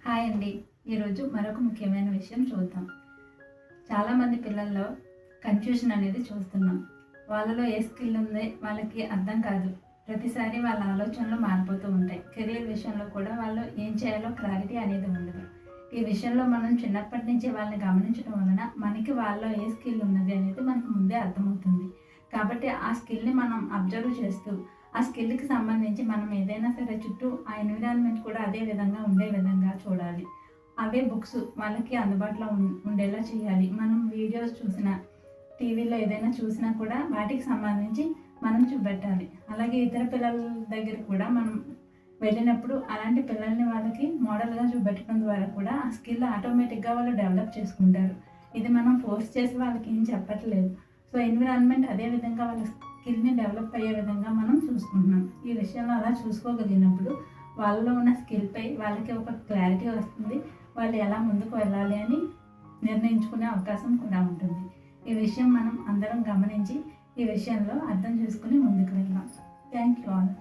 Hi అండి. ఈరోజు మరొక ముఖ్యమైన విషయం చూద్దాం. చాలామంది పిల్లల్లో కన్ఫ్యూషన్ అనేది చూస్తున్నాం. వాళ్ళలో ఏ స్కిల్ ఉంది వాళ్ళకి అర్థం కాదు. ప్రతిసారి వాళ్ళ ఆలోచనలు మారిపోతూ ఉంటాయి. కెరీర్ విషయంలో కూడా వాళ్ళు ఏం చేయాలో క్లారిటీ అనేది ఉండదు. ఈ విషయంలో మనం చిన్నప్పటి నుంచి వాళ్ళని గమనించడం వలన మనకి వాళ్ళలో ఏ స్కిల్ ఉన్నది అనేది మనకు ముందే అర్థమవుతుంది. కాబట్టి ఆ స్కిల్ని మనం అబ్జర్వ్ చేస్తూ ఆ స్కిల్‌కి సంబంధించి మనం ఏదైనా సరే చుట్టూ ఆ ఎన్విరాన్మెంట్ కూడా అదే విధంగా ఉండే విధంగా చూడాలి. అవే బుక్స్ వాళ్ళకి అందుబాటులో ఉండేలా చేయాలి. మనం వీడియోస్ చూసినా, టీవీలో ఏదైనా చూసినా కూడా వాటికి సంబంధించి మనం చూపెట్టాలి. అలాగే ఇతర పిల్లల దగ్గర కూడా మనం వెళ్ళినప్పుడు అలాంటి పిల్లల్ని వాళ్ళకి మోడల్‌గా చూపెట్టడం ద్వారా కూడా ఆ స్కిల్ ఆటోమేటిక్‌గా వాళ్ళు డెవలప్ చేసుకుంటారు. ఇది మనం ఫోర్స్ చేసి వాళ్ళకి ఏం చెప్పట్లేదు. సో, ఎన్విరాన్మెంట్ అదే విధంగా వాళ్ళ స్కిల్‌ని డెవలప్ అయ్యే విధంగా మనం చూసుకుంటున్నాం. ఈ విషయంలో అలా చూసుకోగలిగినప్పుడు వాళ్ళలో ఉన్న స్కిల్‌పై వాళ్ళకి ఒక క్లారిటీ వస్తుంది. వాళ్ళు ఎలా ముందుకు వెళ్ళాలి అని నిర్ణయించుకునే అవకాశం కూడా ఉంటుంది. ఈ విషయం మనం అందరం గమనించి ఈ విషయంలో అర్థం చేసుకొని ముందుకు వెళ్దాం. Thank you all.